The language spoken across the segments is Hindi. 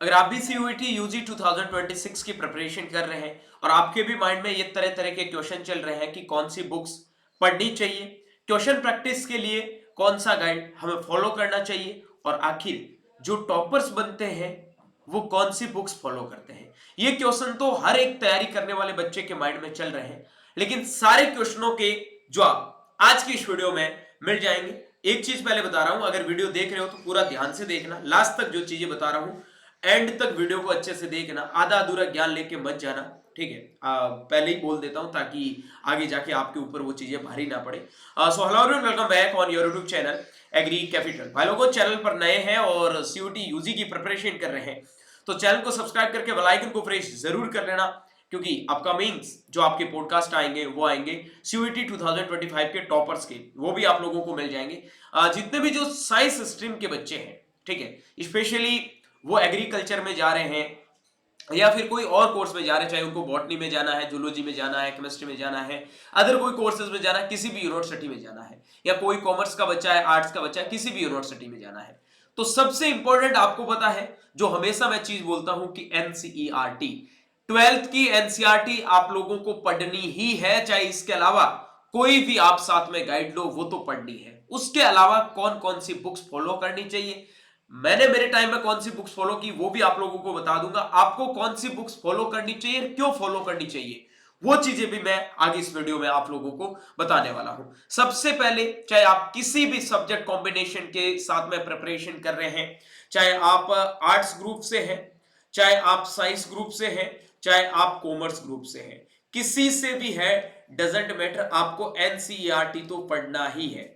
अगर आप भी सीयूईटी यूजी 2026 की प्रिपरेशन कर रहे हैं और आपके भी माइंड में ये तरह तरह के क्वेश्चन चल रहे हैं कि कौन सी बुक्स पढ़नी चाहिए, क्वेश्चन प्रैक्टिस के लिए कौन सा गाइड हमें फॉलो करना चाहिए और आखिर जो टॉपर्स बनते हैं वो कौन सी बुक्स फॉलो करते हैं, ये क्वेश्चन तो हर एक तैयारी करने वाले बच्चे के माइंड में चल रहे हैं। लेकिन सारे क्वेश्चनों के जवाब आज की इस वीडियो में मिल जाएंगे। एक चीज पहले बता रहा हूं, अगर वीडियो देख रहे हो तो पूरा ध्यान से देखना, लास्ट तक जो चीजें बता रहा हूं एंड तक वीडियो को अच्छे से देखना, आधा अधूरा ज्ञान लेके मत जाना। ठीक है, पहले ही बोल देता हूं ताकि आगे जाके आपके ऊपर वो चीजें भारी ना पड़े। So hello everyone, welcome back on your YouTube channel agri capital. भाई लोगों, चैनल पर नए हैं और सीयूटी यूजी की प्रिपरेशन कर रहे हैं तो चैनल को सब्सक्राइब करके बेल आइकन को प्रेस जरूर कर लेना, क्योंकि अपकमिंग्स जो आपके पॉडकास्ट आएंगे वो आएंगे सीयूटी 2025 के टॉपर्स के, वो भी आप लोगों को मिल जाएंगे। जितने भी जो साइंस स्ट्रीम के बच्चे हैं, ठीक है, स्पेशली वो एग्रीकल्चर में जा रहे हैं या फिर कोई और कोर्स में जा रहे हैं, चाहे उनको बॉटनी में जाना है, जूलॉजी में जाना है, केमिस्ट्री में जाना है, अदर कोई कोर्सेज में जाना है, किसी भी यूनिवर्सिटी में जाना है, या कोई कॉमर्स का बच्चा है, आर्ट्स का बच्चा है, किसी भी यूनिवर्सिटी में जाना है, तो सबसे इंपॉर्टेंट आपको पता है, जो हमेशा मैं चीज बोलता हूं कि एनसीईआरटी, ट्वेल्थ की एनसीईआरटी आप लोगों को पढ़नी ही है। चाहे इसके अलावा कोई भी आप साथ में गाइड लो, वो तो पढ़नी है। उसके अलावा कौन कौन सी बुक्स फॉलो करनी चाहिए, मैंने मेरे टाइम में कौन सी बुक्स फॉलो की वो भी आप लोगों को बता दूंगा। आपको कौन सी बुक्स फॉलो करनी चाहिए, क्यों फॉलो करनी चाहिए, वो चीजें भी मैं आगे इस वीडियो में आप लोगों को बताने वाला हूं। सबसे पहले, चाहे आप किसी भी सब्जेक्ट कॉम्बिनेशन के साथ में प्रिपरेशन कर रहे हैं, चाहे आप आर्ट्स ग्रुप से हैं, चाहे आप साइंस ग्रुप से हैं, चाहे आप कॉमर्स ग्रुप से हैं, किसी से भी है, डजेंट मैटर, आपको एनसीईआरटी तो पढ़ना ही है।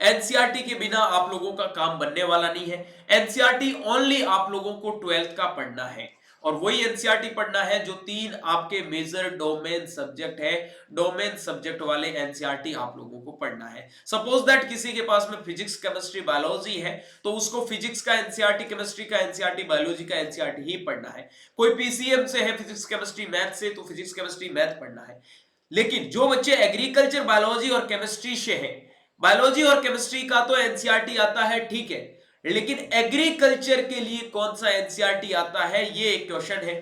एनसीईआरटी के बिना आप लोगों का काम बनने वाला नहीं है। एनसीईआरटी ओनली आप लोगों को ट्वेल्थ का पढ़ना है, और वही एनसीईआरटी पढ़ना है जो तीन आपके मेजर डोमेन सब्जेक्ट है। डोमेन सब्जेक्ट वाले एनसीईआरटी आप लोगों को पढ़ना है। सपोज दैट किसी के पास में फिजिक्स, केमिस्ट्री, बायोलॉजी है, तो उसको फिजिक्स का एनसीईआरटी, केमिस्ट्री का एनसीईआरटी, बायोलॉजी का एनसीईआरटी ही पढ़ना है। कोई पीसीएम से है, फिजिक्स केमिस्ट्री मैथ से, तो फिजिक्स केमिस्ट्री मैथ पढ़ना है। लेकिन जो बच्चे एग्रीकल्चर, बायोलॉजी और केमिस्ट्री से हैं, बायोलॉजी और केमिस्ट्री का तो एनसीईआरटी आता है, ठीक है, लेकिन एग्रीकल्चर के लिए कौन सा एनसीईआरटी आता है, ये एक क्वेश्चन है।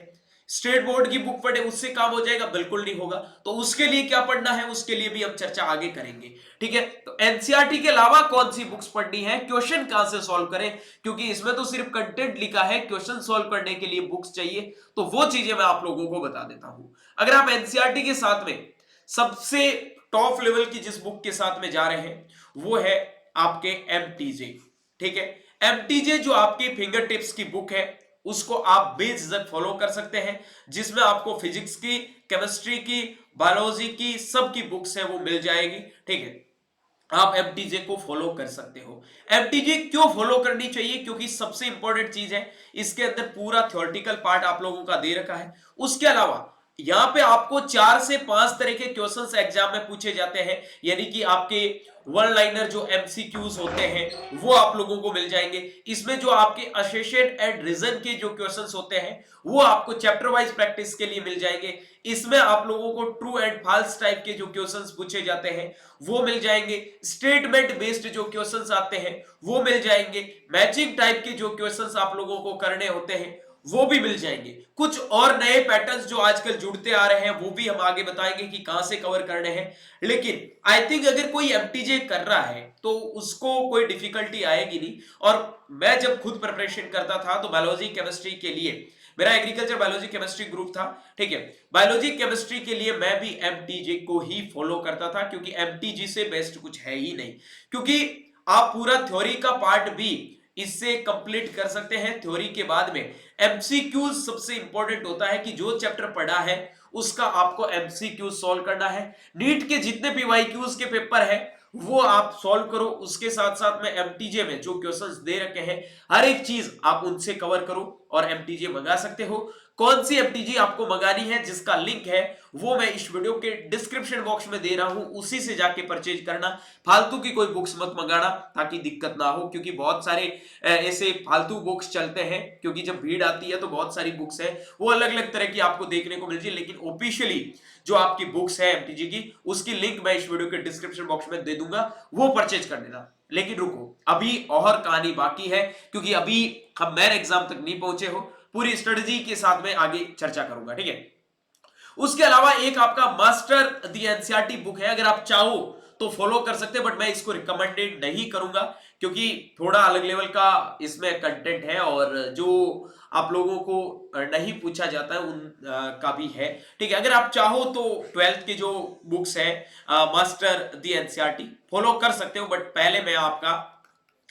स्टेट बोर्ड की बुक पढ़े उससे काम हो जाएगा? बिल्कुल नहीं होगा। तो उसके लिए क्या पढ़ना है, उसके लिए भी हम चर्चा आगे करेंगे, ठीक है। तो एनसीईआरटी के अलावा कौन सी बुक्स पढ़नी है, क्वेश्चन कहां से सॉल्व करें, क्योंकि इसमें तो सिर्फ कंटेंट लिखा है, क्वेश्चन सॉल्व करने के लिए बुक्स चाहिए, तो वो चीजें मैं आप लोगों को बता देता हूं। अगर आप एनसीईआरटी के साथ में सबसे टॉप लेवल की जिस बुक के साथ में जा रहे हैं वो है आपके एमटीजे, ठीक है। एमटीजे जो आपकी फिंगर टिप्स की बुक है, उसको आप बेझिझक फॉलो कर सकते हैं, जिसमें आपको फिजिक्स की, केमिस्ट्री की, बायोलॉजी की, सब की बुक्स है वो मिल जाएगी, ठीक है। आप एमटीजे को फॉलो कर सकते हो। एमटीजे क्यों फॉलो करनी चाहिए, क्योंकि सबसे इंपॉर्टेंट चीज है, इसके अंदर पूरा थ्योरेटिकल पार्ट आप लोगों का दे रखा है। उसके अलावा यहां पे आपको 4 से 5 तरह के क्वेश्चंस एग्जाम में पूछे जाते हैं, यानी कि आपके वन लाइनर जो एमसीक्यूज होते हैं वो आप लोगों को मिल जाएंगे। इसमें जो आपके असेशन एंड रीजन के जो क्वेश्चंस होते हैं वो आपको चैप्टर वाइज प्रैक्टिस के लिए मिल जाएंगे। इसमें आप लोगों को ट्रू एंड फॉल्स टाइप के जो क्वेश्चंस पूछे जाते हैं वो मिल जाएंगे। स्टेटमेंट बेस्ड जो क्वेश्चंस आते हैं वो मिल जाएंगे। मैचिंग टाइप के जो क्वेश्चंस आप लोगों को करने होते हैं वो भी मिल जाएंगे। कुछ और नए पैटर्न्स जो आजकल जुड़ते आ रहे हैं वो भी हम आगे बताएंगे कि कहां से कवर करने हैं। लेकिन आई थिंक अगर कोई एमटीजे कर रहा है तो उसको कोई डिफिकल्टी आएगी नहीं। और मैं जब खुद प्रिपरेशन करता था तो बायोलॉजी, केमिस्ट्री के लिए मेरा एग्रीकल्चर, बायोलॉजी, केमिस्ट्री ग्रुप था, ठीक है। बायोलॉजी, केमिस्ट्री के लिए मैं भी एमटीजे को ही फॉलो करता था, क्योंकि एमटीजे से बेस्ट कुछ है ही नहीं। क्योंकि आप पूरा थ्योरी का पार्ट भी इससे कंप्लीट कर सकते हैं। थ्योरी के बाद में एमसीक्यूज सबसे इंपॉर्टेंट होता है कि जो चैप्टर पढ़ा है उसका आपको एमसीक्यूज सॉल्व करना है। नीट के जितने भी वाईक्यूज के पेपर है वो आप सॉल्व करो, उसके साथ साथ में एमटीजे में जो क्वेश्चंस दे रखे हैं हर एक चीज आप उनसे कवर करो और एमटीजे मंगा सकते हो। कौन सी एमटीजे आपको मंगानी है, जिसका लिंक है वो मैं इस वीडियो के डिस्क्रिप्शन बॉक्स में दे रहा हूं, उसी से जाके परचेज करना। फालतू की कोई बुक्स मत मंगाना ताकि दिक्कत ना हो, क्योंकि बहुत सारे ऐसे फालतू बुक्स चलते हैं, क्योंकि जब भीड़ आती है तो बहुत सारी बुक्स है वो अलग अलग तरह की आपको देखने को मिलती है। लेकिन ऑफिशियली जो आपकी बुक्स है एमटीजी की, उसकी लिंक मैं इस वीडियो के डिस्क्रिप्शन बॉक्स में दे दूंगा, वो परचेज कर लेना। लेकिन रुको, अभी और कहानी बाकी है, क्योंकि अभी अब मेन एग्जाम तक नहीं पहुंचे हो, पूरी स्ट्रेटजी के साथ में आगे चर्चा करूंगा, ठीक है। उसके अलावा एक आपका मास्टर द एनसीईआरटी बुक है, अगर आप चाहो तो फॉलो कर सकते हैं, बट मैं इसको रिकमेंडेड नहीं करूंगा क्योंकि थोड़ा अलग लेवल का इसमें कंटेंट है और जो आप लोगों को नहीं पूछा जाता है उन का भी है, ठीक है। अगर आप चाहो तो 12th की जो बुक्स है मास्टर द एनसीईआरटी फॉलो कर सकते हो, बट पहले मैं आपका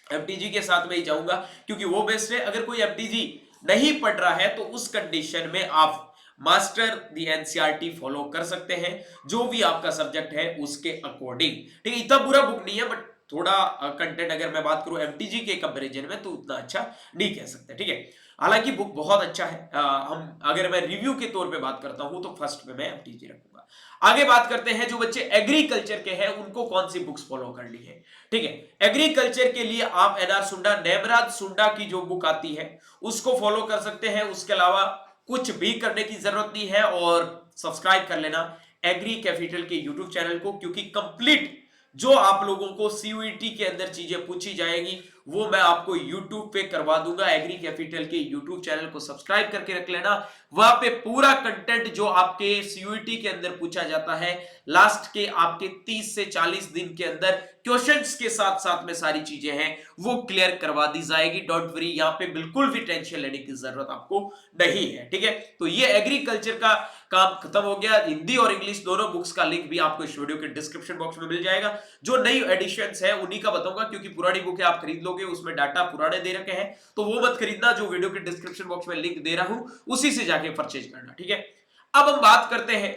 एफटीजी के साथ में ही जाऊंगा क्योंकि वो बेस्ट है। अगर कोई एफटीजी नहीं पढ़ रहा है तो उस कंडीशन में आप मास्टर द एनसीईआरटी फॉलो कर सकते हैं, जो भी आपका सब्जेक्ट है उसके अकॉर्डिंग, ठीक है। इतना बुरा बुक नहीं है, बट थोड़ा कंटेंट अगर मैं बात करूं एफटीजी के कंपैरिजन में तो उतना अच्छा नहीं कह सकते, ठीक है। हालांकि बुक बहुत अच्छा है, हम अगर मैं रिव्यू के तौर पे बात करता हूं तो फर्स्ट में मैं एफटीजी रखूंगा। आगे बात करते हैं जो बच्चे एग्रीकल्चर के हैं उनको कौन सी बुक्स फॉलो करनी है, ठीक है। एग्रीकल्चर के लिए आप एनआर सुंडा, नेमराज सुंडा की जो बुक आती है उसको फॉलो कर सकते हैं। उसके अलावा कुछ भी करने की जरूरत नहीं है और सब्सक्राइब कर लेना एग्री कैपिटल के यूट्यूब चैनल को, क्योंकि कंप्लीट जो आप लोगों को सीयूईटी के अंदर चीजें पूछी जाएगी वो मैं आपको यूट्यूब पे करवा दूंगा। एग्री कैपिटल के यूट्यूब चैनल को सब्सक्राइब करके रख लेना, वहां पे पूरा कंटेंट जो आपके सीयूईटी के अंदर पूछा जाता है लास्ट के आपके 30 से 40 दिन के अंदर क्वेश्चंस के साथ साथ में सारी चीजें हैं वो क्लियर करवा दी जाएगी। डोंट वरी, यहाँ पे बिल्कुल भी टेंशन लेने की जरूरत आपको नहीं है, ठीक है। तो ये एग्रीकल्चर का काम खत्म हो गया। हिंदी और इंग्लिश दोनों बुक्स का लिंक भी आपको इस वीडियो के डिस्क्रिप्शन बॉक्स में मिल जाएगा। जो नई एडिशंस है उन्हीं का बताऊंगा, क्योंकि पुरानी बुक है आप खरीद लोगे उसमें डाटा पुराने दे रखे हैं तो वो मत खरीदना। जो वीडियो के डिस्क्रिप्शन बॉक्स में लिंक दे रहा हूं उसी से जाके परचेज करना, ठीक है। अब हम बात करते हैं,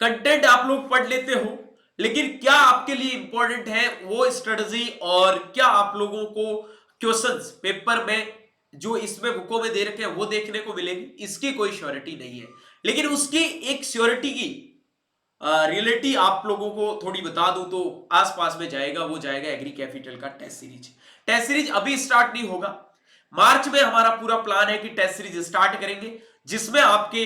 कंटेंट आप लोग पढ़ लेते हो लेकिन क्या आपके लिए इंपॉर्टेंट है वो स्ट्रेटजी और क्या आप लोगों को क्वेश्चंस पेपर में जो इसमें बुकों में दे रखे हैं वो देखने को मिलेगी, इसकी कोई श्योरिटी नहीं है। लेकिन उसकी एक श्योरिटी की रियलिटी आप लोगों को थोड़ी बता दूं तो आसपास में जाएगा, वो जाएगा एग्री कैपिटल का टेस्ट सीरीज। टेस्ट सीरीज अभी स्टार्ट नहीं होगा, मार्च में हमारा पूरा प्लान है कि टेस्ट सीरीज स्टार्ट करेंगे जिसमें आपके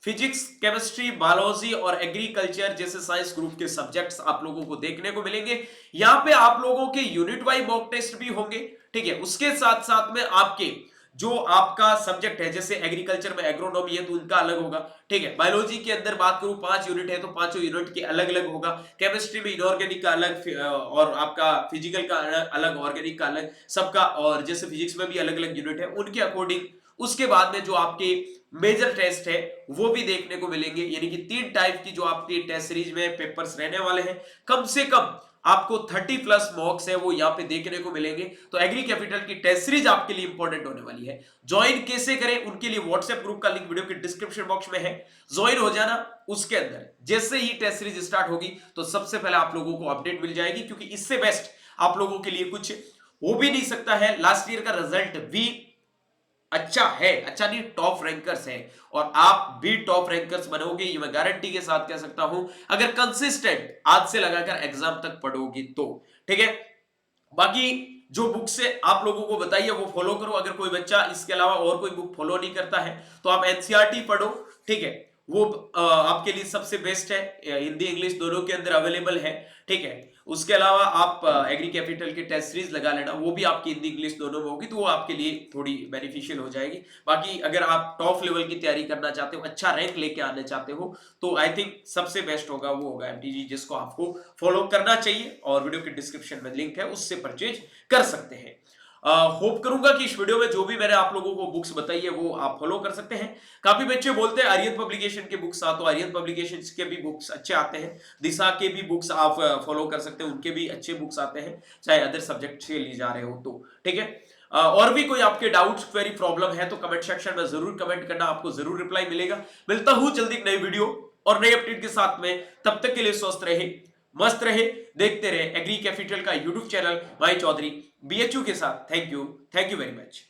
फिजिक्स, केमिस्ट्री, बायोलॉजी और एग्रीकल्चर जैसे साइंस ग्रुप के सब्जेक्ट्स आप लोगों को देखने को मिलेंगे। यहां पे आप लोगों के यूनिट वाइज मॉक टेस्ट भी होंगे, ठीक है। उसके साथ साथ में आपके जो आपका सब्जेक्ट है जैसे एग्रीकल्चर में एग्रोनॉमी है तो उनका अलग होगा, ठीक है। बायोलॉजी के अंदर बात करूं 5 यूनिट है तो पांचों यूनिट के अलग अलग होगा। केमिस्ट्री में इनऑर्गेनिक का अलग और आपका फिजिकल का अलग, ऑर्गेनिक का अलग, सबका, और जैसे फिजिक्स में भी अलग अलग यूनिट है उनके अकॉर्डिंग। उसके बाद में जो आपके मेजर टेस्ट है वो भी देखने को मिलेंगे, यानी कि 3 टाइप की जो आपकी टेस्ट सीरीज में पेपर्स रहने वाले हैं। कम से कम आपको 30+ मॉक्स है वो यहाँ पे देखने को मिलेंगे। तो एग्री कैपिटल की टेस्ट सीरीज आपके लिए इंपॉर्टेंट होने वाली है। ज्वाइन कैसे करें उनके लिए व्हाट्सएप ग्रुप का लिंक वीडियो के डिस्क्रिप्शन बॉक्स में है, ज्वाइन हो जाना। उसके अंदर जैसे ही टेस्ट सीरीज स्टार्ट होगी तो सबसे पहले आप लोगों को अपडेट मिल जाएगी, क्योंकि इससे बेस्ट आप लोगों के लिए कुछ हो भी नहीं सकता है। लास्ट ईयर का रिजल्ट भी अच्छा है, अच्छा नहीं टॉप रैंकर्स है और आप भी टॉप रैंकर्स बनोगे ये मैं गारंटी के साथ कह सकता हूं, अगर कंसिस्टेंट आज से लगाकर एग्जाम तक पढ़ोगी तो, ठीक है। बाकी जो बुक से आप लोगों को बताइए वो फॉलो करो। अगर कोई बच्चा इसके अलावा और कोई बुक फॉलो नहीं करता है तो आप एनसीईआरटी पढ़ो, ठीक है। वो आपके लिए सबसे बेस्ट है, हिंदी इंग्लिश दोनों के अंदर अवेलेबल है, ठीक है। उसके अलावा आप एग्री कैपिटल की टेस्ट सीरीज लगा लेना, वो भी आपकी हिंदी इंग्लिश दोनों में होगी तो वो आपके लिए थोड़ी बेनिफिशियल हो जाएगी। बाकी अगर आप टॉप लेवल की तैयारी करना चाहते हो, अच्छा रैंक लेके आने चाहते हो तो आई थिंक सबसे बेस्ट होगा वो होगा एमटीजी, जिसको आपको फॉलो करना चाहिए और वीडियो के डिस्क्रिप्शन में लिंक है उससे परचेज कर सकते हैं। होप करूंगा कि इस वीडियो में जो भी मैंने आप लोगों को बुक्स बताई है वो आप फॉलो कर सकते हैं। काफी बच्चे बोलते हैं आर्यन पब्लिकेशन के बुक्स तो आर्यन पब्लिकेशन के भी बुक्स अच्छे आते हैं, दिशा के भी बुक्स आप फॉलो कर सकते हैं, उनके भी अच्छे बुक्स आते हैं चाहे अदर सब्जेक्ट से लिए जा रहे हो तो, ठीक है। और भी कोई आपके डाउट्स, क्वेरी, प्रॉब्लम है तो कमेंट सेक्शन में जरूर कमेंट करना, आपको जरूर रिप्लाई मिलेगा। मिलता हूं जल्दी एक नई वीडियो और नई अपडेट के साथ में, तब तक के लिए स्वस्थ रहे, मस्त रहे, देखते रहे एग्री कैपिटल का यूट्यूब चैनल भाई चौधरी बीएचयू के साथ। Thank you very much.